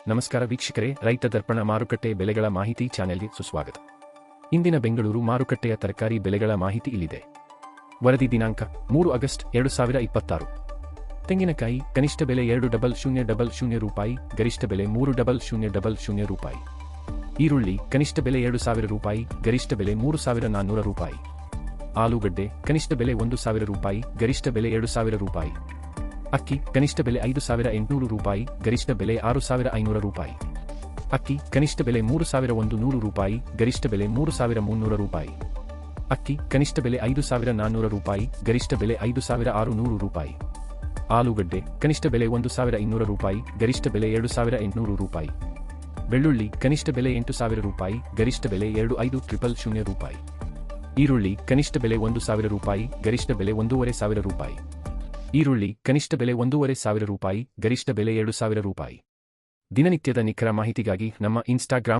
ನಮಸ್ಕಾರ ವೀಕ್ಷಕರೇ, ರೈತ ದರ್ಪಣ ಮಾರುಕಟ್ಟೆ ಬೆಲೆಗಳ ಮಾಹಿತಿ ಚಾನೆಲ್ಗೆ ಸುಸ್ವಾಗತ. ಇಂದಿನ ಬೆಂಗಳೂರು ಮಾರುಕಟ್ಟೆಯ ತರಕಾರಿ ಬೆಲೆಗಳ ಮಾಹಿತಿ ಇಲ್ಲಿದೆ. ವರದಿ ದಿನಾಂಕ 3 ಆಗಸ್ಟ್ 2026. ತೆಂಗಿನಕಾಯಿ ಕನಿಷ್ಠ ಬೆಲೆ 2,00,00 ರೂಪಾಯಿ, ಗರಿಷ್ಠ ಬೆಲೆ 3,00,00 ರೂಪಾಯಿ. ಈರುಳ್ಳಿ ಕನಿಷ್ಠ ಬೆಲೆ 2,000 ರೂಪಾಯಿ, ಗರಿಷ್ಠ ಬೆಲೆ 3,400 ರೂಪಾಯಿ. ಆಲೂಗಡ್ಡೆ ಕನಿಷ್ಠ ಬೆಲೆ 1,000 ರೂಪಾಯಿ, ಗರಿಷ್ಠ ಬೆಲೆ 2,000 ರೂಪಾಯಿ. ಅಕ್ಕಿ ಕನಿಷ್ಠ ಬೆಲೆ 5,800 ರೂಪಾಯಿ, ಗರಿಷ್ಠ ಬೆಲೆ 6,500 ರೂಪಾಯಿ. ಅಕ್ಕಿ ಕನಿಷ್ಠ ಬೆಲೆ 3,100 ರೂಪಾಯಿ, ಗರಿಷ್ಠ ಬೆಲೆ 3,300 ರೂಪಾಯಿ. ಅಕ್ಕಿ ಕನಿಷ್ಠ ಬೆಲೆ 5,400 ರೂಪಾಯಿ, ಗರಿಷ್ಠ ಬೆಲೆ 5,600 ರೂಪಾಯಿ. ಆಲೂಗಡ್ಡೆ ಕನಿಷ್ಠ ಬೆಲೆ 1,200 ರೂಪಾಯಿ, ಗರಿಷ್ಠ ಬೆಲೆ 2,800 ರೂಪಾಯಿ. ಬೆಳ್ಳುಳ್ಳಿ ಕನಿಷ್ಠ ಬೆಲೆ 8,000 ರೂಪಾಯಿ, ಗರಿಷ್ಠ ಬೆಲೆ 25,000 ರೂಪಾಯಿ. ಈರುಳ್ಳಿ ಕನಿಷ್ಠ ಬೆಲೆ 1,000 ರೂಪಾಯಿ, ಗರಿಷ್ಠ ಬೆಲೆ 1,500 ರೂಪಾಯಿ. ಈರುಳ್ಳಿ ಕನಿಷ್ಠ ಬೆಲೆ 1,500 ರೂಪಾಯಿ, ಗರಿಷ್ಠ ಬೆಲೆ 2,000 ರೂಪಾಯಿ. ದಿನನಿತ್ಯದ ನಿಖರ ಮಾಹಿತಿಗಾಗಿ ನಮ್ಮ ಇನ್ಸ್ಟಾಗ್ರಾಮ್